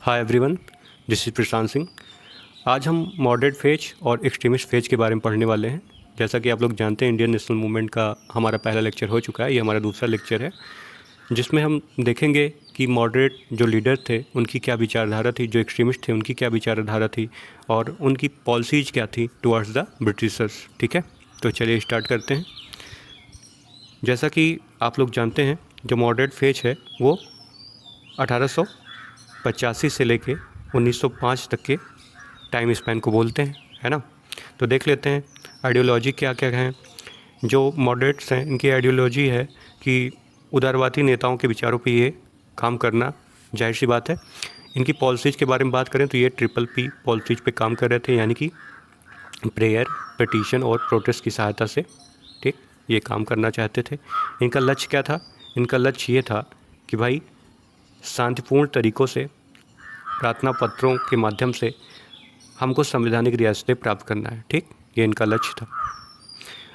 Hi everyone, this is Prashant Singh. आज हम moderate phase और एक्सट्रीमिस्ट फेज के बारे में पढ़ने वाले हैं। जैसा कि आप लोग जानते हैं, इंडियन नेशनल मूवमेंट का हमारा पहला लेक्चर हो चुका है। ये हमारा दूसरा लेक्चर है, जिसमें हम देखेंगे कि मॉडरेट जो लीडर थे उनकी क्या विचारधारा थी, जो एक्सट्रीमिस्ट थे उनकी क्या विचारधारा थी, और उनकी पॉलिसीज़ क्या थी टुवर्ड्स द ब्रिटिशर्स। ठीक है, तो चलिए स्टार्ट करते हैं। जैसा कि आप लोग जानते हैं, जो मॉडरेट फेज है वो 1885 से लेके 1905 तक के टाइम स्पैन को बोलते हैं, है ना। तो देख लेते हैं आइडियोलॉजी क्या क्या हैं। जो मॉडरेट्स हैं इनकी आइडियोलॉजी है कि उदारवादी नेताओं के विचारों पे ये काम करना जाहिर सी बात है। इनकी पॉलिसीज़ के बारे में बात करें तो ये ट्रिपल पी पॉलिसीज़ पे काम कर रहे थे, यानी कि प्रेयर, पिटीशन और प्रोटेस्ट की सहायता से, ठीक, ये काम करना चाहते थे। इनका लक्ष्य क्या था? इनका लक्ष्य ये था कि भाई शांतिपूर्ण तरीक़ों से प्रार्थना पत्रों के माध्यम से हमको संवैधानिक रियासतें प्राप्त करना है। ठीक, ये इनका लक्ष्य था।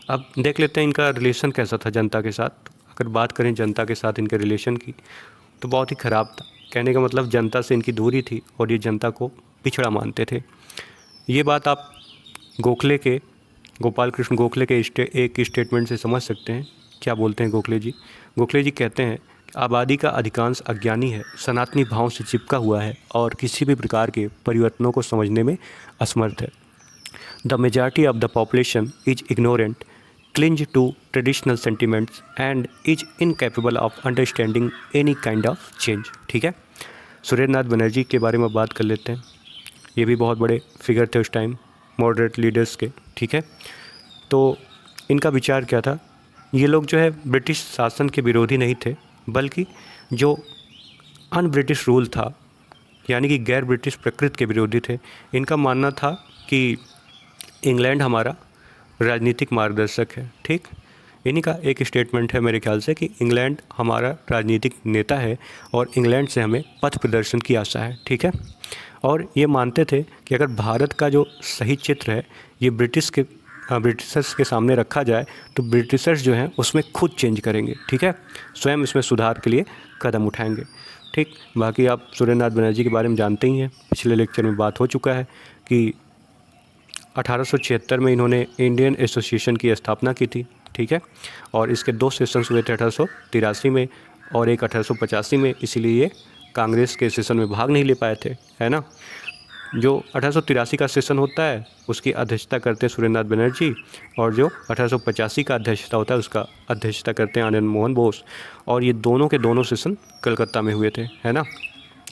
अब देख लेते हैं इनका रिलेशन कैसा था जनता के साथ। अगर बात करें जनता के साथ इनके रिलेशन की, तो बहुत ही ख़राब था। कहने का मतलब जनता से इनकी दूरी थी और ये जनता को पिछड़ा मानते थे। ये बात आप गोखले के, गोपाल कृष्ण गोखले के एक स्टेटमेंट से समझ सकते हैं। क्या बोलते हैं गोखले जी? गोखले जी कहते हैं, आबादी का अधिकांश अज्ञानी है, सनातनी भाव से चिपका हुआ है और किसी भी प्रकार के परिवर्तनों को समझने में असमर्थ है। The majority of the population is ignorant, clings to traditional sentiments and is incapable of understanding any kind of change. ठीक है, सुरेंद्र नाथ बनर्जी के बारे में बात कर लेते हैं। ये भी बहुत बड़े फिगर थे उस टाइम, मॉडरेट लीडर्स के। ठीक है, तो इनका विचार क्या था? ये लोग जो है ब्रिटिश शासन के विरोधी नहीं थे, बल्कि जो अन ब्रिटिश रूल था, यानी कि गैर ब्रिटिश प्रकृति के विरोधी थे। इनका मानना था कि इंग्लैंड हमारा राजनीतिक मार्गदर्शक है। ठीक, इन्हीं का एक स्टेटमेंट है मेरे ख्याल से कि इंग्लैंड हमारा राजनीतिक नेता है और इंग्लैंड से हमें पथ प्रदर्शन की आशा है। ठीक है, और ये मानते थे कि अगर भारत का जो सही चित्र है ये ब्रिटिशर्स के सामने रखा जाए तो ब्रिटिशर्स जो हैं उसमें खुद चेंज करेंगे। ठीक है, स्वयं इसमें सुधार के लिए कदम उठाएंगे। ठीक, बाकी आप सुरेंद्र नाथ बनर्जी के बारे में जानते ही हैं, पिछले लेक्चर में बात हो चुका है कि 1876 में इन्होंने इंडियन एसोसिएशन की स्थापना की थी। ठीक है, और इसके 2 सेशंस हुए थे, 1883 में और एक 1885 में, इसीलिए ये कांग्रेस के सेशन में भाग नहीं ले पाए थे, है ना। जो 1883 का सेशन होता है उसकी अध्यक्षता करते हैं सुरेंद्र नाथ बनर्जी, और जो 1885 का अध्यक्षता होता है उसका अध्यक्षता करते हैं आनंद मोहन बोस, और ये दोनों के दोनों सेशन कलकत्ता में हुए थे, है ना।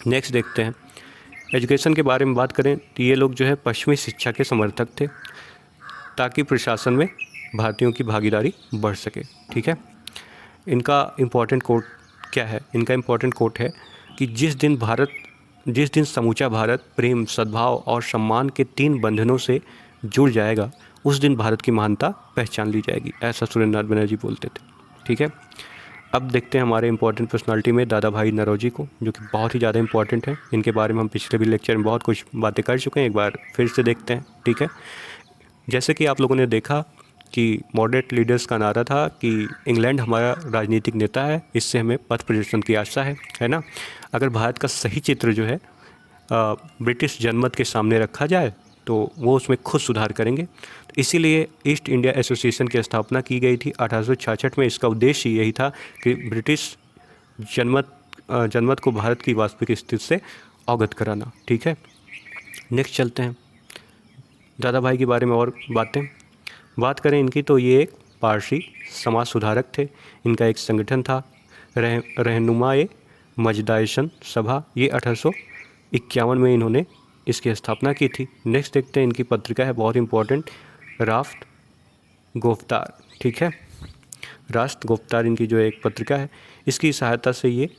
नेक्स्ट देखते हैं, एजुकेशन के बारे में बात करें तो ये लोग जो है पश्चिमी शिक्षा के समर्थक थे, ताकि प्रशासन में भारतीयों की भागीदारी बढ़ सके। ठीक है, इनका इम्पोर्टेंट कोट क्या है? इनका इम्पोर्टेंट कोट है कि जिस दिन समूचा भारत प्रेम, सद्भाव और सम्मान के 3 बंधनों से जुड़ जाएगा, उस दिन भारत की महानता पहचान ली जाएगी। ऐसा सुरेंद्र नाथ बनर्जी बोलते थे। ठीक है, अब देखते हैं हमारे इंपॉर्टेंट पर्सनालिटी में दादा भाई नौरोजी को, जो कि बहुत ही ज़्यादा इंपॉर्टेंट है। इनके बारे में हम पिछले भी लेक्चर में बहुत कुछ बातें कर चुके हैं, एक बार फिर से देखते हैं। ठीक है, जैसे कि आप लोगों ने देखा कि मॉडरेट लीडर्स का नारा था कि इंग्लैंड हमारा राजनीतिक नेता है, इससे हमें पथ प्रदर्शन की आशा है ना। अगर भारत का सही चित्र जो है ब्रिटिश जनमत के सामने रखा जाए तो वो उसमें खुद सुधार करेंगे। तो इसीलिए ईस्ट इंडिया एसोसिएशन की स्थापना की गई थी 1866 में। इसका उद्देश्य यही था कि ब्रिटिश जनमत को भारत की वास्तविक स्थिति से अवगत कराना। ठीक है, नेक्स्ट चलते हैं दादा भाई के बारे में और बात करें इनकी, तो ये एक पारसी समाज सुधारक थे। इनका एक संगठन था रहनुमाए मजदाइशन सभा, ये 1851 में इन्होंने इसकी स्थापना की थी। नेक्स्ट देखते हैं, इनकी पत्रिका है बहुत इंपॉर्टेंट, राष्ट्र गुफ्तार। ठीक है, राष्ट्र गुफ्तार इनकी जो एक पत्रिका है, इसकी सहायता से ये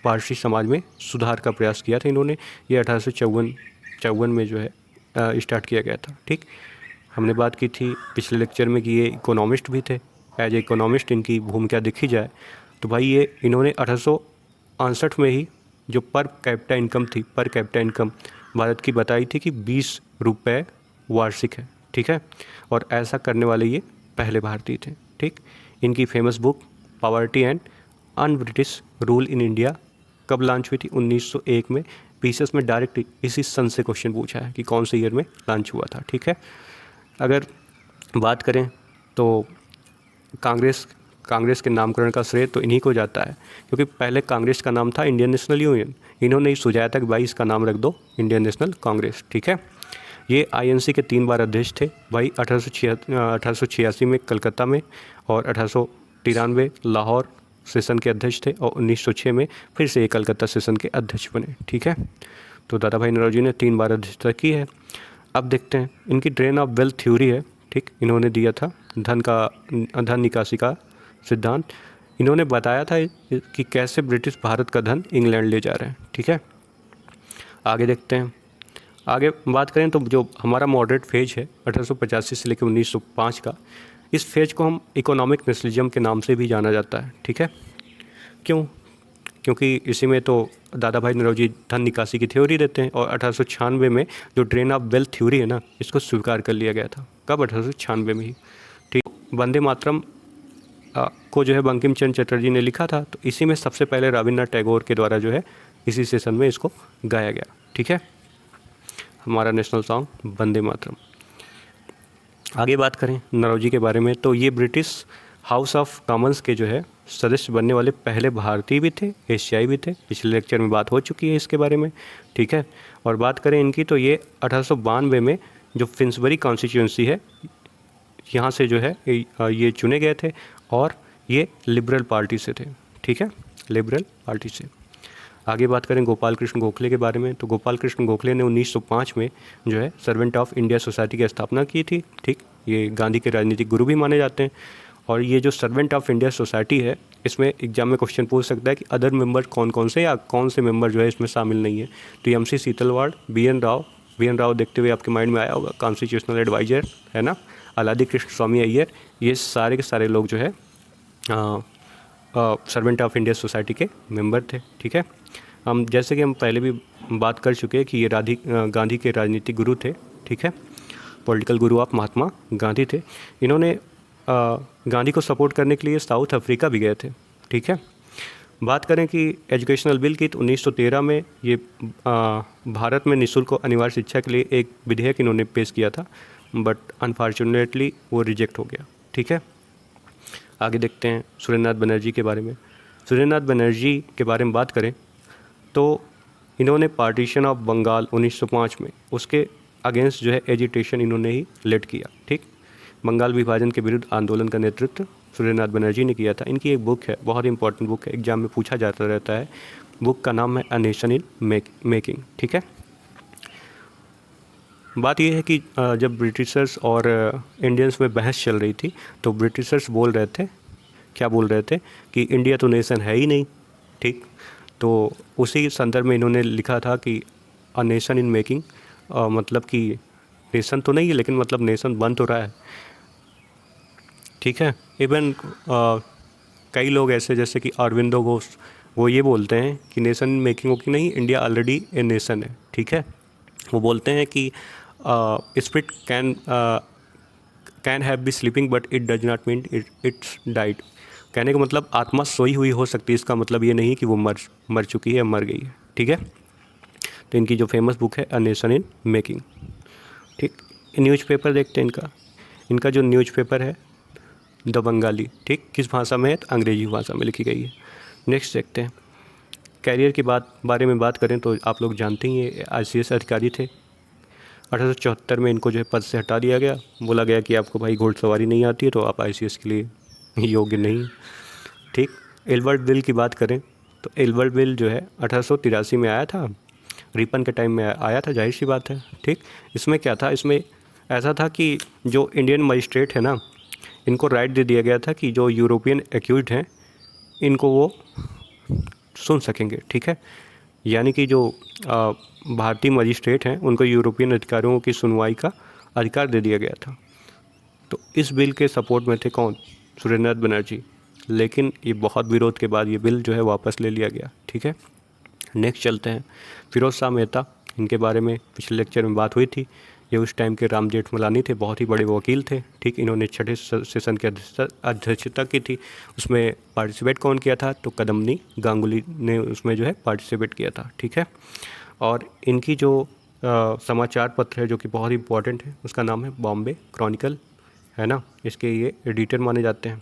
पारसी समाज में सुधार का प्रयास किया था इन्होंने। ये 1854 में जो है स्टार्ट किया गया था। ठीक, हमने बात की थी पिछले लेक्चर में कि ये इकोनॉमिस्ट भी थे। एज ए इकोनॉमिस्ट इनकी भूमिका देखी जाए तो भाई ये इन्होंने 1868 में ही जो पर कैपिटा इनकम भारत की बताई थी कि 20 रुपये वार्षिक है। ठीक है, और ऐसा करने वाले ये पहले भारतीय थे। ठीक, इनकी famous book poverty and un British rule in India कब लॉन्च हुई थी? 1901 में। पीसीएस में डायरेक्ट इसी सन से क्वेश्चन पूछा है कि कौन से ईयर में लॉन्च हुआ था, ठीक है। अगर बात करें तो कांग्रेस के नामकरण का श्रेय तो इन्हीं को जाता है, क्योंकि पहले कांग्रेस का नाम था इंडियन नेशनल यूनियन, इन्होंने ही सुझाया था कि भाई इसका नाम रख दो इंडियन नेशनल कांग्रेस, ठीक है। ये आईएनसी के 3 बार अध्यक्ष थे भाई, 1886 में कलकत्ता में, और 1893 लाहौर सेशन के अध्यक्ष थे, और 1906 में फिर से ये कलकत्ता सेशन के अध्यक्ष बने, ठीक है। तो दादा भाई नौरोजी ने 3 बार अध्यक्षता की है। अब देखते हैं इनकी ड्रेन ऑफ वेल्थ थ्योरी है, ठीक, इन्होंने दिया था धन निकासी का सिद्धांत। इन्होंने बताया था कि कैसे ब्रिटिश भारत का धन इंग्लैंड ले जा रहे हैं, ठीक है। आगे देखते हैं, आगे बात करें तो जो हमारा मॉडरेट फेज है 1885 से लेकर 1905 का, इस फेज को हम इकोनॉमिक नेशनलिज्म के नाम से भी जाना जाता है, ठीक है। क्यों? क्योंकि इसी में तो दादा भाई नौरोजी धन निकासी की थ्योरी देते हैं, और 1896 में जो ड्रेन ऑफ वेल्थ थ्योरी है ना, इसको स्वीकार कर लिया गया था। कब? 1896 में ही, ठीक। वंदे मातरम को जो है बंकिम चंद्र चटर्जी ने लिखा था, तो इसी में सबसे पहले रविन्द्रनाथ टैगोर के द्वारा जो है इसी सेशन में इसको गाया गया, ठीक है, हमारा नेशनल सॉन्ग वंदे मातरम। आगे बात करें नौरोजी के बारे में, तो ये ब्रिटिश हाउस ऑफ कॉमन्स के जो है सदस्य बनने वाले पहले भारतीय भी थे, एशियाई भी थे। पिछले लेक्चर में बात हो चुकी है इसके बारे में, ठीक है। और बात करें इनकी, तो ये 1892 में जो फिन्सबरी कॉन्स्टिट्यूंसी है, यहाँ से जो है ये चुने गए थे, और ये लिबरल पार्टी से थे, ठीक है, लिबरल पार्टी से। आगे बात करें गोपाल कृष्ण गोखले के बारे में, तो गोपाल कृष्ण गोखले ने 1905 में जो है सर्वेंट ऑफ इंडिया सोसाइटी की स्थापना की थी, ठीक। ये गांधी के राजनीतिक गुरु भी माने जाते हैं। और ये जो सर्वेंट ऑफ इंडिया सोसाइटी है, इसमें एग्जाम में क्वेश्चन पूछ सकता है कि अदर मेंबर कौन कौन से, या कौन से मेंबर जो है इसमें शामिल नहीं है। तो MC Setalvad, B N Rao देखते हुए आपके माइंड में आया होगा, कॉन्स्टिट्यूशनल एडवाइजर है ना, अलादी कृष्ण स्वामी अय्यर, ये सारे के सारे लोग जो है सर्वेंट ऑफ इंडिया सोसाइटी के मेंबर थे, ठीक है। हम जैसे कि हम पहले भी बात कर चुके हैं कि ये गांधी के राजनीतिक गुरु थे, ठीक है, political Guru of Mahatma Gandhi थे। इन्होंने गांधी को सपोर्ट करने के लिए साउथ अफ्रीका भी गए थे, ठीक है। बात करें कि एजुकेशनल बिल की, तो 1913 में ये भारत में निःशुल्क और अनिवार्य शिक्षा के लिए एक विधेयक इन्होंने पेश किया था, बट अनफॉर्चुनेटली वो रिजेक्ट हो गया, ठीक है। आगे देखते हैं सुरेंद्रनाथ बनर्जी के बारे में। सुरेंद्रनाथ बनर्जी के बारे में बात करें तो इन्होंने पार्टीशन ऑफ बंगाल 1905 में, उसके अगेंस्ट जो है एजिटेशन इन्होंने ही लेड किया, ठीक। बंगाल विभाजन के विरुद्ध आंदोलन का नेतृत्व सुरेंद्रनाथ बनर्जी ने किया था। इनकी एक बुक है, बहुत इंपॉर्टेंट बुक है, एग्जाम में पूछा जाता रहता है। बुक का नाम है अ नेशन इन मेकिंग, ठीक है। बात यह है कि जब ब्रिटिशर्स और इंडियंस में बहस चल रही थी, तो ब्रिटिशर्स बोल रहे थे, क्या बोल रहे थे कि इंडिया तो नेशन है ही नहीं, ठीक। तो उसी संदर्भ में इन्होंने लिखा था कि अ नेशन इन मेकिंग, मतलब कि नेशन तो नहीं है, लेकिन मतलब नेशन बन तो रहा है, ठीक है। इवन कई लोग ऐसे जैसे कि अरविंदो घोष, वो ये बोलते हैं कि नेशन मेकिंग हो कि नहीं, इंडिया ऑलरेडी ए नेशन है, ठीक है। वो बोलते हैं कि spirit can have B sleeping but it does not mean it's died. कहने का मतलब आत्मा सोई हुई हो सकती है, इसका मतलब ये नहीं कि वो मर चुकी है, मर गई है, ठीक है। तो इनकी जो फेमस बुक है अ नेशन इन मेकिंग, ठीक। न्यूज़पेपर देखते हैं इनका जो न्यूज़पेपर है द बंगाली, ठीक, किस भाषा में है? तो अंग्रेजी भाषा में लिखी गई है। नेक्स्ट देखते हैं कैरियर की बारे में बात करें तो आप लोग जानते ही हैं, ICS अधिकारी थे। 1874 में इनको जो है पद से हटा दिया गया, बोला गया कि आपको भाई घोड़सवारी नहीं आती है तो आप ICS के लिए योग्य नहीं, ठीक। एल्बर्ट बिल की बात करें तो एल्बर्ट बिल जो है 1883 में आया था, रिपन के टाइम में आया था, जाहिर सी बात है, ठीक। इसमें क्या था, इसमें ऐसा था कि जो इंडियन मजिस्ट्रेट है ना, इनको राइट दे दिया गया था कि जो यूरोपियन एक्यूज्ड हैं इनको वो सुन सकेंगे, ठीक है। यानी कि जो भारतीय मजिस्ट्रेट हैं उनको यूरोपियन अधिकारियों की सुनवाई का अधिकार दे दिया गया था। तो इस बिल के सपोर्ट में थे कौन? सुरेंद्रनाथ बनर्जी। लेकिन ये बहुत विरोध के बाद ये बिल जो है वापस ले लिया गया, ठीक है। नेक्स्ट चलते हैं फिरोज़ शाह मेहता, इनके बारे में पिछले लेक्चर में बात हुई थी। ये उस टाइम के राम जेठमलानी थे, बहुत ही बड़े वकील थे, ठीक। इन्होंने छठे सेशन की अध्यक्षता की थी। उसमें पार्टिसिपेट कौन किया था? तो कदमनी गांगुली ने उसमें जो है पार्टिसिपेट किया था, ठीक है। और इनकी जो समाचार पत्र है जो कि बहुत ही इम्पोर्टेंट है उसका नाम है बॉम्बे क्रॉनिकल, है ना, इसके ये एडिटर माने जाते हैं।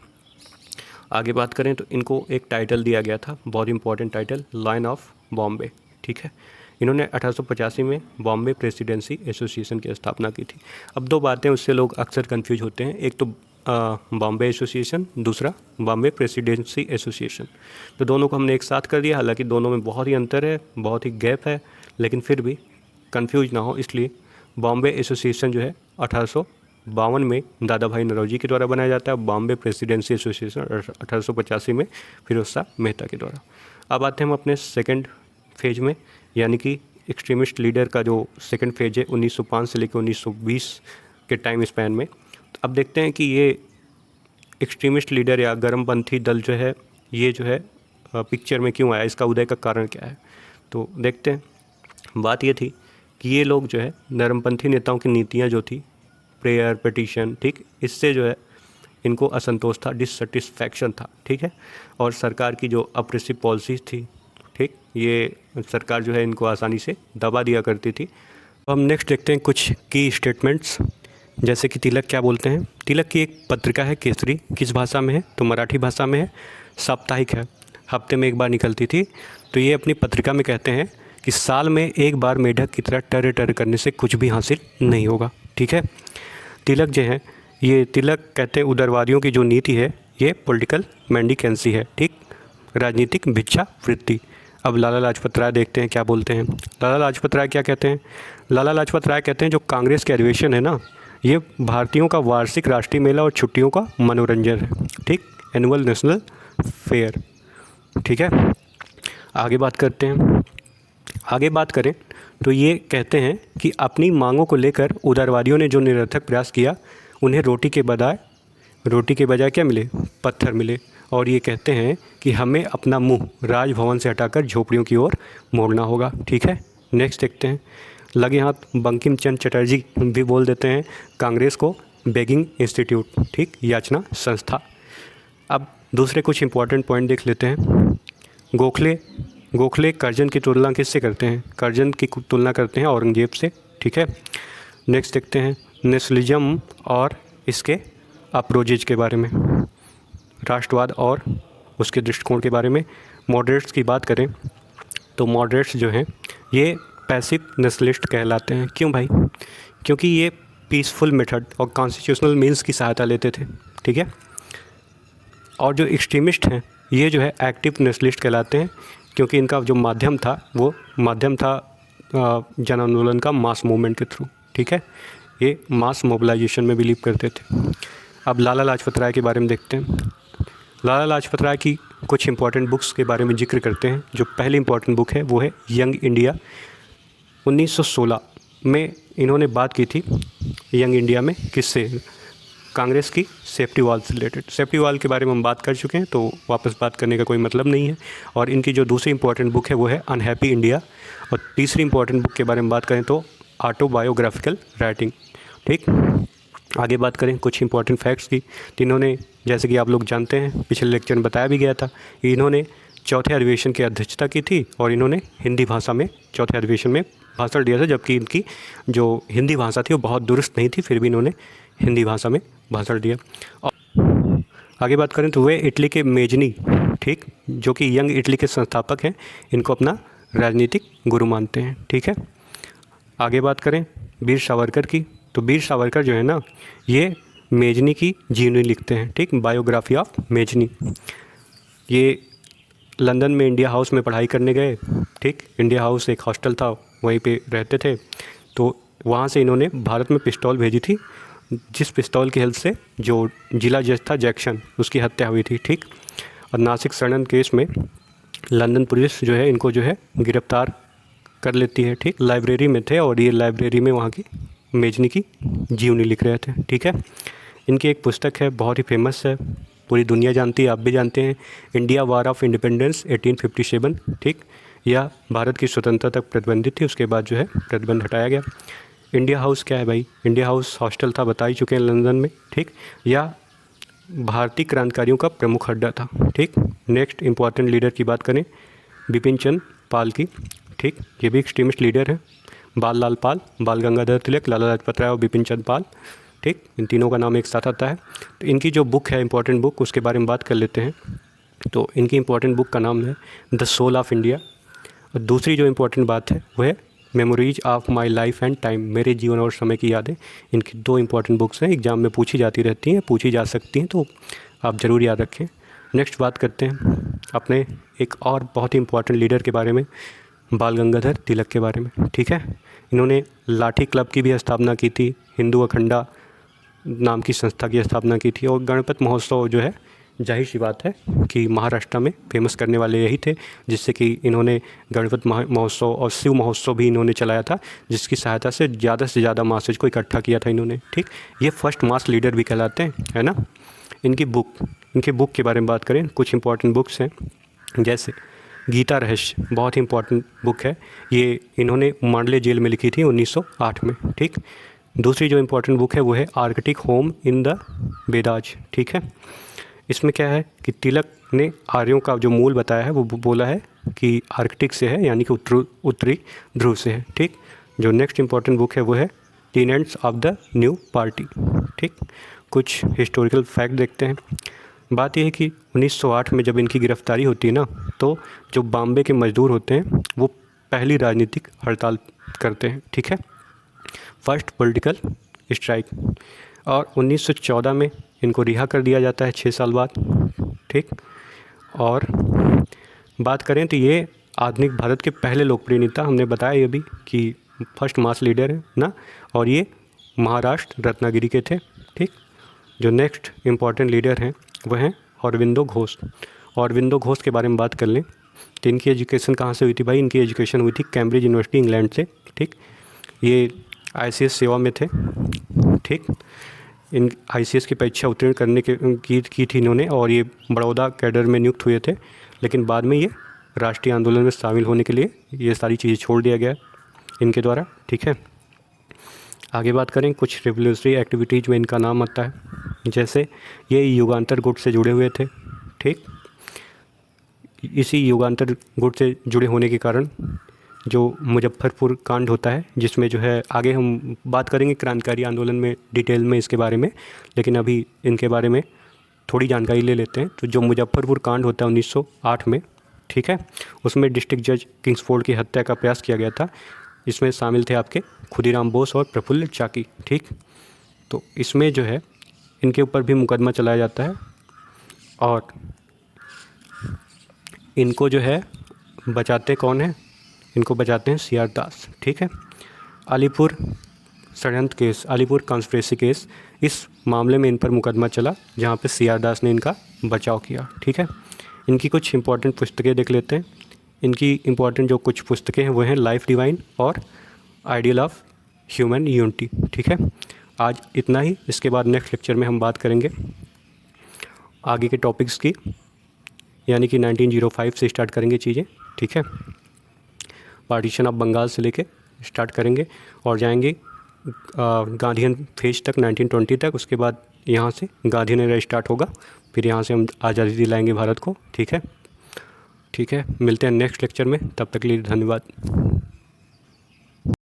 आगे बात करें तो इनको एक टाइटल दिया गया था, बहुत important title, lion of Bombay, ठीक है। इन्होंने 1885 में बॉम्बे प्रेसिडेंसी एसोसिएशन की स्थापना की थी। अब दो बातें उससे लोग अक्सर कंफ्यूज होते हैं, एक तो बॉम्बे एसोसिएशन, दूसरा बॉम्बे प्रेसिडेंसी एसोसिएशन। तो दोनों को हमने एक साथ कर दिया, हालांकि दोनों में बहुत ही अंतर है, बहुत ही गैप है, लेकिन फिर भी कंफ्यूज ना हो इसलिए बॉम्बे एसोसिएशन जो है 1852 में दादा भाई नौरोजी के द्वारा बनाया जाता है। बॉम्बे प्रेसिडेंसी एसोसिएशन 1885 में फिरोज शाह मेहता के द्वारा। अब आते हैं हम अपने सेकंड फेज में, यानी कि एक्सट्रीमिस्ट लीडर का जो सेकंड फेज है 1905 से लेकर 1920 के टाइम स्पैन में। तो अब देखते हैं कि ये एक्सट्रीमिस्ट लीडर या गर्मपंथी दल जो है ये जो है पिक्चर में क्यों आया, इसका उदय का कारण क्या है। तो देखते हैं। बात ये थी कि ये लोग जो है नरमपंथी नेताओं की नीतियाँ जो थी, प्रेयर, पिटीशन, ठीक, इससे जो है इनको असंतोष था, डिससेटिस्फैक्शन था, ठीक है। और सरकार की जो अप्रेसिव पॉलिसीज थी, ठीक, ये सरकार जो है इनको आसानी से दबा दिया करती थी। तो हम नेक्स्ट देखते हैं कुछ की स्टेटमेंट्स, जैसे कि तिलक क्या बोलते हैं। तिलक की एक पत्रिका है केसरी, किस भाषा में है, तो मराठी भाषा में है, साप्ताहिक है, हफ्ते में एक बार निकलती थी। तो ये अपनी पत्रिका में कहते हैं कि साल में एक बार मेढक की तरह टर टर करने से कुछ भी हासिल नहीं होगा, ठीक है। तिलक जो है, ये तिलक कहते हैं उदारवादियों की जो नीति है ये पॉलिटिकल मेंडिकेंसी है, ठीक, राजनीतिक भिक्षा वृत्ति। अब लाला लाजपत राय देखते हैं क्या बोलते हैं। लाला लाजपत राय क्या कहते हैं। लाला लाजपत राय कहते हैं जो कांग्रेस के अधिवेशन है ना, ये भारतीयों का वार्षिक राष्ट्रीय मेला और छुट्टियों का मनोरंजन है, ठीक, एनुअल नेशनल फेयर, ठीक है। आगे बात करते हैं। आगे बात करें तो ये कहते हैं कि अपनी मांगों को लेकर उदारवादियों ने जो निरर्थक प्रयास किया उन्हें रोटी के बजाय क्या मिले, पत्थर मिले। और ये कहते हैं कि हमें अपना मुंह राजभवन से हटाकर झोपड़ियों की ओर मोड़ना होगा, ठीक है। नेक्स्ट देखते हैं। लगे हाथ बंकिम चंद्र चटर्जी भी बोल देते हैं कांग्रेस को बेगिंग इंस्टीट्यूट, ठीक, याचना संस्था। अब दूसरे कुछ इंपॉर्टेंट पॉइंट देख लेते हैं। गोखले करजन की तुलना किससे करते हैं, करजन की तुलना करते हैं औरंगजेब से, ठीक है। नेक्स्ट देखते हैं नेशनलिज्म और इसके अप्रोचेज के बारे में, राष्ट्रवाद और उसके दृष्टिकोण के बारे में। मॉडरेट्स की बात करें तो मॉडरेट्स जो हैं ये पैसिव नेशनलिस्ट कहलाते हैं। क्यों भाई, क्योंकि ये पीसफुल मेथड और कॉन्स्टिट्यूशनल मीन्स की सहायता लेते थे, ठीक है। और जो एक्सट्रीमिस्ट हैं ये जो है एक्टिव नेशनलिस्ट कहलाते हैं, क्योंकि इनका जो माध्यम था वो माध्यम था जन आंदोलन का, मास मूवमेंट के थ्रू, ठीक है। ये मास मोबिलाइजेशन में बिलीव करते थे। अब लाला लाजपत राय के बारे में देखते हैं। लाला लाजपत राय की कुछ इंपॉर्टेंट बुक्स के बारे में जिक्र करते हैं। जो पहली इंपॉर्टेंट बुक है वो है यंग इंडिया। 1916 में इन्होंने बात की थी यंग इंडिया में, किससे, कांग्रेस की सेफ्टी वॉल से रिलेटेड। सेफ्टी वॉल के बारे में हम बात कर चुके हैं तो वापस बात करने का कोई मतलब नहीं है। और इनकी जो दूसरी इंपॉर्टेंट बुक है वो है अनहैप्पी इंडिया। और तीसरी इंपॉर्टेंट बुक के बारे में बात करें तो ऑटोबायोग्राफिकल राइटिंग, ठीक। आगे बात करें कुछ इंपॉर्टेंट फैक्ट्स की, तो इन्होंने, जैसे कि आप लोग जानते हैं पिछले लेक्चर में बताया भी गया था, इन्होंने चौथे अधिवेशन की अध्यक्षता की थी और इन्होंने हिंदी भाषा में चौथे अधिवेशन में भाषण दिया था, जबकि इनकी जो हिंदी भाषा थी वो बहुत दुरुस्त नहीं थी, फिर भी इन्होंने हिंदी भाषा में भाषण दिया। और आगे बात करें तो वे इटली के मेजनी, ठीक, जो कि यंग इटली के संस्थापक हैं, इनको अपना राजनीतिक गुरु मानते हैं, ठीक है। आगे बात करें वीर सावरकर की, तो वीर सावरकर जो है ना ये मेजनी की जीवनी लिखते हैं, ठीक, बायोग्राफी ऑफ मेजनी। ये लंदन में इंडिया हाउस में पढ़ाई करने गए, ठीक, इंडिया हाउस एक हॉस्टल था, वहीं पे रहते थे। तो वहाँ से इन्होंने भारत में पिस्तौल भेजी थी, जिस पिस्तौल की हेल्प से जो जिला जज था जैक्सन, उसकी हत्या हुई थी, ठीक। और नासिक सड़न केस में लंदन पुलिस जो है इनको जो है गिरफ्तार कर लेती है, ठीक। लाइब्रेरी में थे और ये लाइब्रेरी में वहाँ की मेजनी की जीवनी लिख रहे थे, ठीक है। इनकी एक पुस्तक है बहुत ही फेमस है, पूरी दुनिया जानती है, आप भी जानते हैं, इंडिया वार ऑफ इंडिपेंडेंस 1857, ठीक। यह भारत की स्वतंत्रता तक प्रतिबंधित थी, उसके बाद जो है प्रतिबंध हटाया गया। इंडिया हाउस क्या है भाई, इंडिया हाउस हॉस्टल था, बता ही चुके हैं, लंदन में, ठीक। या भारतीय क्रांतिकारियों का प्रमुख अड्डा था, ठीक। नेक्स्ट इंपॉर्टेंट लीडर की बात करें बिपिन चंद्र पाल की, ठीक, ये भी एक्सट्रीमिस्ट लीडर हैं। बाल लाल पाल, बाल गंगाधर तिलक, लाला लाजपत राय और बिपिन चंद्र पाल, ठीक, इन तीनों का नाम एक साथ आता है। तो इनकी जो बुक है इंपॉर्टेंट बुक, उसके बारे में बात कर लेते हैं। तो इनकी इंपॉर्टेंट बुक का नाम है द सोल ऑफ इंडिया। और दूसरी जो इम्पोर्टेंट बात है वो है memories of my life and time, मेरे जीवन और समय की यादें। इनकी 2 इंपॉर्टेंट बुक्स हैं, एग्ज़ाम में पूछी जाती रहती हैं, पूछी जा सकती हैं, तो आप ज़रूर याद रखें। नेक्स्ट बात करते हैं अपने एक और बहुत ही इंपॉर्टेंट लीडर के बारे में, बाल गंगाधर तिलक के बारे में, ठीक है। इन्होंने लाठी क्लब की भी स्थापना की थी, हिंदू अखंडा नाम की संस्था की स्थापना की थी, और गणपत महोत्सव जो है, जाहिर सी बात है कि महाराष्ट्र में फेमस करने वाले यही थे, जिससे कि इन्होंने गणपत महोत्सव और शिव महोत्सव भी इन्होंने चलाया था, जिसकी सहायता से ज़्यादा मासेज को इकट्ठा किया था इन्होंने, ठीक। ये फर्स्ट मास लीडर भी कहलाते हैं, है ना। इनकी बुक के बारे में बात करें, कुछ इंपॉर्टेंट बुक्स हैं, जैसे गीता रहस्य, बहुत ही इंपॉर्टेंट बुक है, ये इन्होंने मांडले जेल में लिखी थी 1908 में, ठीक। दूसरी जो इम्पोर्टेंट बुक है वो है Arctic home in the Vedas, ठीक है। इसमें क्या है कि तिलक ने आर्यों का जो मूल बताया है, वो बोला है कि आर्कटिक से है, यानी कि उत्तरी ध्रुव से है, ठीक। जो नेक्स्ट इम्पॉर्टेंट बुक है वो है tenants of the new party, ठीक। कुछ हिस्टोरिकल फैक्ट देखते हैं। बात यह है कि 1908 में जब इनकी गिरफ्तारी होती है ना, तो जो बॉम्बे के मज़दूर होते हैं वो पहली राजनीतिक हड़ताल करते हैं, ठीक है, फर्स्ट पॉलिटिकल स्ट्राइक। और 1914 में इनको रिहा कर दिया जाता है 6 साल बाद, ठीक। और बात करें तो ये आधुनिक भारत के पहले लोकप्रिय नेता, हमने बताया ये भी कि फर्स्ट मास लीडर है ना, और ये महाराष्ट्र रत्नागिरी के थे, ठीक। जो नेक्स्ट इम्पॉर्टेंट लीडर हैं वह हैं अरविंदो घोष। अरविंदो घोष के बारे में बात कर लें तो इनकी एजुकेशन कहाँ से हुई थी भाई? इनकी एजुकेशन हुई थी कैम्ब्रिज यूनिवर्सिटी इंग्लैंड से, ठीक। ये ICS सेवा में थे, ठीक। इन ICS की परीक्षा उत्तीर्ण करने की थी इन्होंने, और ये बड़ौदा कैडर में नियुक्त हुए थे, लेकिन बाद में ये राष्ट्रीय आंदोलन में शामिल होने के लिए ये सारी चीज़ें छोड़ दिया गया इनके द्वारा, ठीक है। आगे बात करें, कुछ रिवोल्यूशनरी एक्टिविटीज़ में इनका नाम आता है, जैसे ये युगांतर गुट से जुड़े हुए थे, ठीक। इसी युगांतर गुट से जुड़े होने के कारण जो मुजफ्फरपुर कांड होता है, जिसमें जो है आगे हम बात करेंगे क्रांतिकारी आंदोलन में डिटेल में इसके बारे में, लेकिन अभी इनके बारे में थोड़ी जानकारी ले लेते हैं। तो जो मुजफ्फरपुर कांड होता है 1908 में, ठीक है, उसमें डिस्ट्रिक्ट जज किंग्सफोर्ड की हत्या का प्रयास किया गया था। इसमें शामिल थे आपके खुदीराम बोस और प्रफुल्ल चाकी, ठीक। तो इसमें जो है इनके ऊपर भी मुकदमा चलाया जाता है, और इनको जो है बचाते कौन है? इनको बचाते हैं CR दास, ठीक है। अलीपुर षड्यंत्र केस, अलीपुर कॉन्स्पिरेसी केस, इस मामले में इन पर मुकदमा चला, जहाँ पे CR दास ने इनका बचाव किया, ठीक है। इनकी कुछ इंपॉर्टेंट पुस्तकें देख लेते हैं। इनकी इंपॉर्टेंट जो कुछ पुस्तकें हैं वो हैं लाइफ डिवाइन और आइडियल ऑफ ह्यूमन यूनिटी, ठीक है। आज इतना ही, इसके बाद नेक्स्ट लेक्चर में हम बात करेंगे आगे के टॉपिक्स की, यानी कि 1905 से स्टार्ट करेंगे चीज़ें, ठीक है। पार्टीशन ऑफ बंगाल से लेके स्टार्ट करेंगे और जाएंगे गांधीयन फेज तक 1920 तक। उसके बाद यहाँ से गांधीयन एरा स्टार्ट होगा, फिर यहाँ से हम आज़ादी दिलाएंगे भारत को, ठीक है। ठीक है, मिलते हैं नेक्स्ट लेक्चर में, तब तक के लिए धन्यवाद।